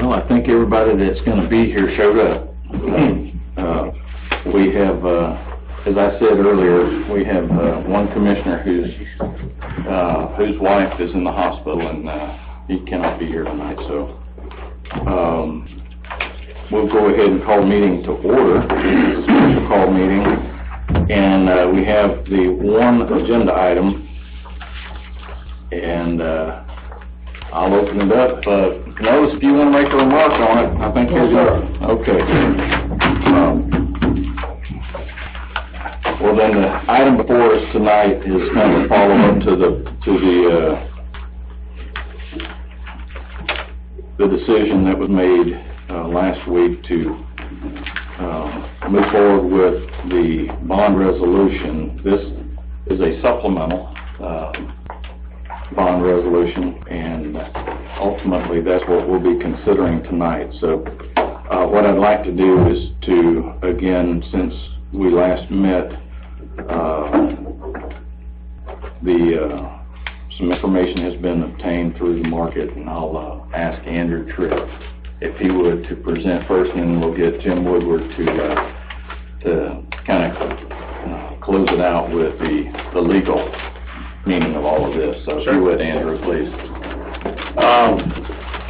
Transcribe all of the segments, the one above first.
Well, I think everybody that's going to be here showed up. We have, as I said earlier, we have one commissioner whose wife is in the hospital, and he cannot be here tonight. So we'll go ahead and call the meeting to order. It's a special call meeting, and we have the one agenda item, and I'll open it up. Notice if you want to make a remark on it, I think you're good. Okay. Well, then the item before us tonight is kind of a follow-up to the decision that was made last week to move forward with the bond resolution. This is a supplemental bond resolution, and ultimately that's what we'll be considering tonight. So what I'd like to do is to, again, since we last met, some information has been obtained through the market, and I'll ask Andrew Tripp if he would to present first, and then we'll get Tim Woodward to kind of close it out with the legal meaning of all of this. So sure. If you would, Andrew, please.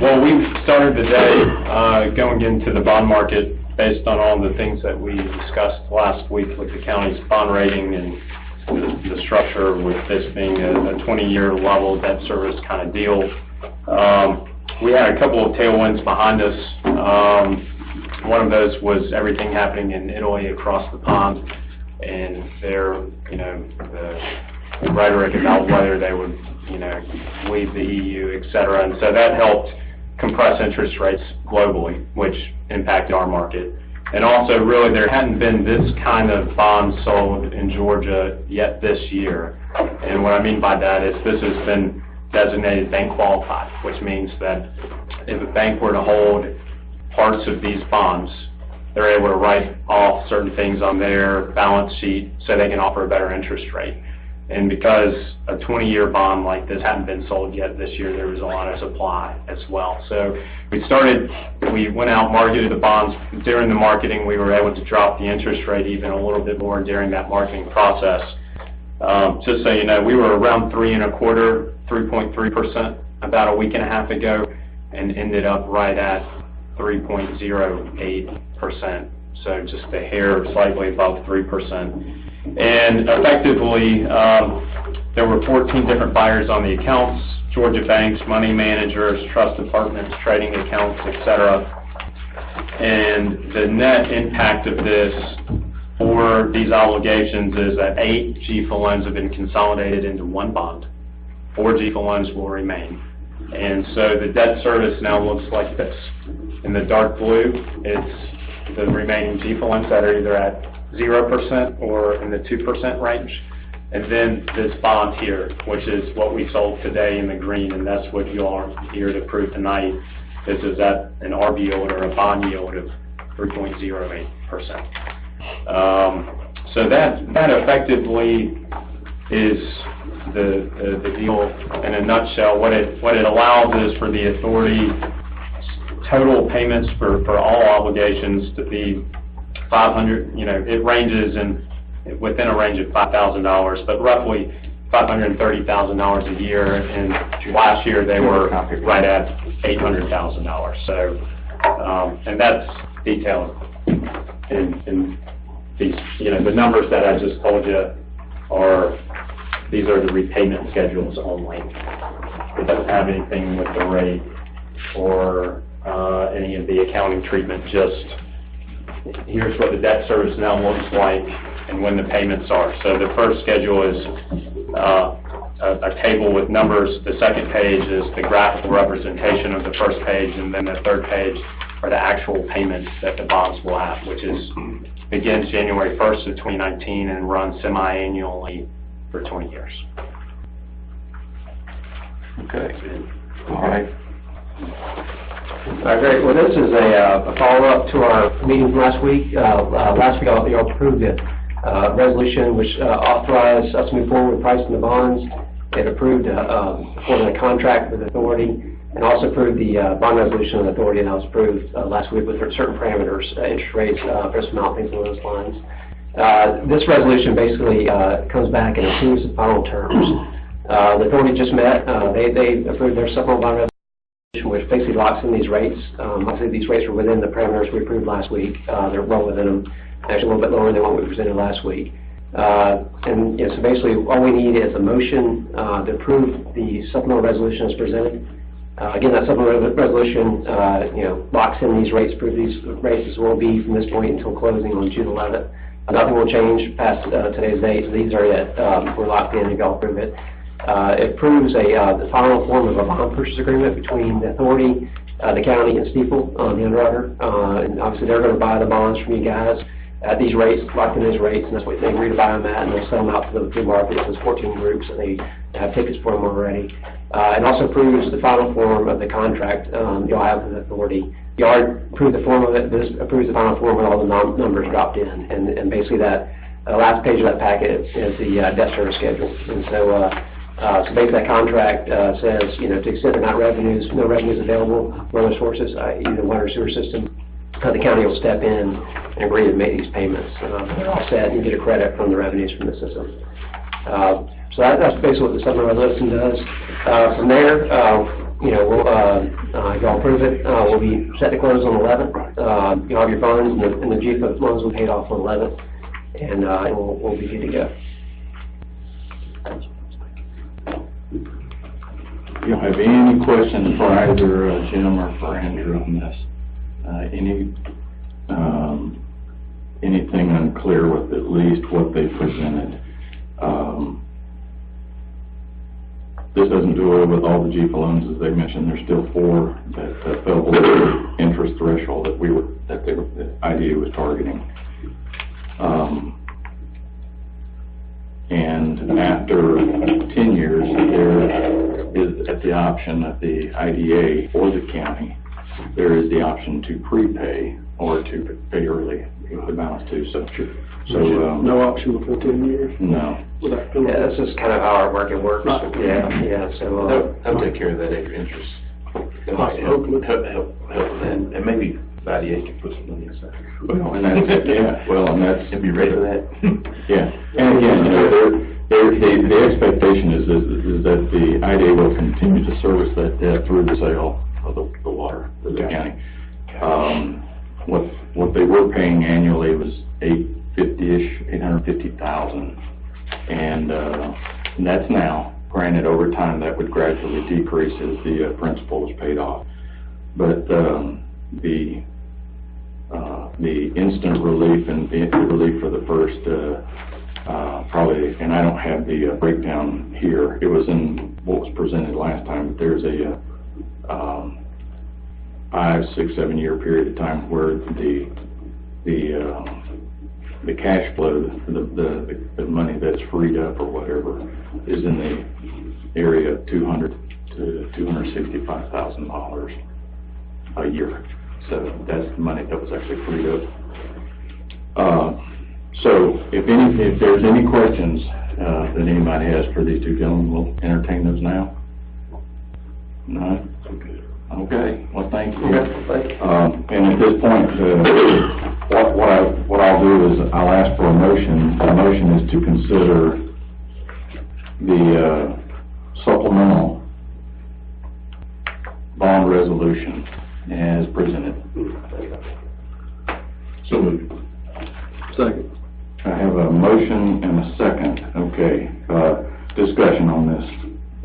Well, we started the day going into the bond market based on all the things that we discussed last week with the county's bond rating and the structure, with this being a 20-year level debt service kind of deal. We had a couple of tailwinds behind us. One of those was everything happening in Italy across the pond, and their, the rhetoric about whether they would, leave the EU, et cetera. And so that helped compress interest rates globally, which impacted our market. And also, really, there hadn't been this kind of bond sold in Georgia yet this year. And what I mean by that is this has been designated bank qualified, which means that if a bank were to hold parts of these bonds, they're able to write off certain things on their balance sheet so they can offer a better interest rate. And because a 20-year bond like this hadn't been sold yet this year, there was a lot of supply as well. So we went out, marketed the bonds. During the marketing, we were able to drop the interest rate even a little bit more during that marketing process. Just so you know, we were around 3.3% about a week and a half ago, and ended up right at 3.08%. So just a hair slightly above 3%. And effectively, there were 14 different buyers on the accounts: Georgia banks, money managers, trust departments, trading accounts, etc. And the net impact of this for these obligations is that 8 GFA loans have been consolidated into one bond. 4 GFA loans will remain. And so the debt service now looks like this. In the dark blue, it's the remaining GFA loans that are either at 0% or in the 2% range. And then this bond here, which is what we sold today in the green, and that's what you are here to prove tonight. This is at an ARB yield or a bond yield of 3.08%. So that effectively is the deal in a nutshell. What it allows is for the authority total payments for all obligations to be $500. It ranges within a range of $5,000, but roughly $530,000 a year. And last year they were right at $800,000. So, and that's detailed in these. The numbers that I just told you these are the repayment schedules only. It doesn't have anything with the rate or any of the accounting treatment. Just here's what the debt service now looks like and when the payments are. So the first schedule is a table with numbers. The second page is the graphical representation of the first page, and then the third page are the actual payments that the bonds will have, which begins January 1st of 2019 and runs semi-annually for 20 years. Okay. All right. Great. Well, this is a follow-up to our meeting from last week. Last week, you all approved a resolution which authorized us to move forward with pricing the bonds. It approved forming a contract with the authority and also approved the bond resolution of the authority that was approved last week with certain parameters, interest rates, principal amount, things along those lines. This resolution basically comes back and approves the final terms. The authority just met. They approved their supplemental bond resolution, which basically locks in these rates. Obviously, these rates were within the parameters we approved last week. They're well within them, actually a little bit lower than what we presented last week. And so basically, all we need is a motion to approve the supplemental resolution as presented. Again, that supplemental resolution, locks in these rates, approve these rates as will be from this point until closing on June 11th. Nothing will change past today's date. These are it. We're locked in if y'all approve it. It approves the final form of a bond purchase agreement between the authority, the county, and Steeple, the underwriter. And obviously, they're going to buy the bonds from you guys at these rates, locked in these rates, and that's what they agree to buy them at, and they'll sell them out to the market. There's 14 groups, and they have tickets for them already. And also approves the final form of the contract y'all have with the authority. Y'all approved the form of it. This approves the final form with all the numbers dropped in, and basically that last page of that packet is the debt service schedule. And so basically that contract says, to the extent there are not revenues, no revenues available from other sources, either water or sewer system, the county will step in and agree to make these payments. They're all set and get a credit from the revenues from the system. So that's basically what the supplemental resolution does. From there, we'll, if y'all approve it, we'll be set to close on the 11th. You'll have your bonds and the GFO loans will be paid off on the 11th, and we'll be good to go. You don't have any questions for either Jim or for Andrew on this? Anything unclear with at least what they presented? This doesn't do away with all the GFO loans, as they mentioned. There's still 4 that fell below the interest threshold that the IDA was targeting. And after 10 years, there is, at the option of the IDA or the county, there is the option to prepay or to pay early, the balance too. So no option before 10 years? No. Yeah, that's just kind of how our market works. Yeah. So I'll take care of that extra interest. Hopefully. Help, and maybe the IDA can put some money aside. Well, and that's And be ready for that. Yeah, and again, the expectation is that the IDA will continue to service that debt through the sale of the water to the county. What they were paying annually was $850,000, and that's now. Granted, over time that would gradually decrease as the principal was paid off, but the instant relief and the relief for the first probably, and I don't have the breakdown here. It was in what was presented last time. But there's a 5, 6, 7 year period of time where the cash flow, the money that's freed up or whatever, is in the area of $200,000 to $265,000 a year. So that's the money that was actually freed up. So if there's any questions that anybody has for these two gentlemen, we'll entertain those now. None? Okay. Well, thank you. And at this point, what I'll do is I'll ask for a motion. The motion is to consider the supplemental bond resolution as presented. So moved. Second. I have a motion and a second. Okay. Discussion on this.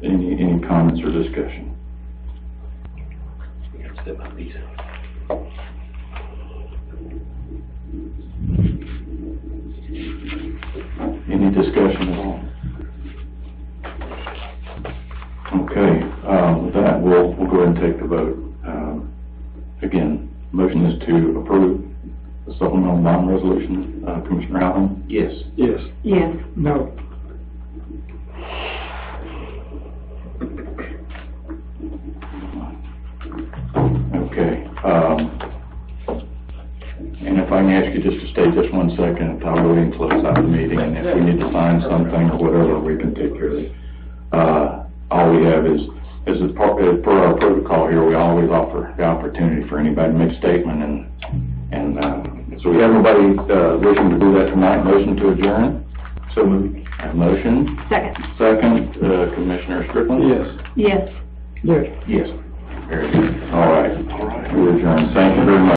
Any comments or discussion? Step on these. Any discussion at all? Okay. With that, we'll go ahead and take the vote. Again, motion is to approve the supplemental bond resolution. Commissioner Allen? Yes. Yes. Yes. No. Okay. And if I can ask you just to stay just 1 second, I'll go ahead and close out the meeting, and if we need to sign something or whatever, we can take care of it. All we have is as per our protocol here, we always offer the opportunity for anybody to make a statement, and so we have everybody wishing to do that tonight. Motion to adjourn. So moved. A motion. Second. Second, Commissioner Strickland? Yes. Yes. Yes. Yes. Very good. All right. We're adjourned. Thank you very much.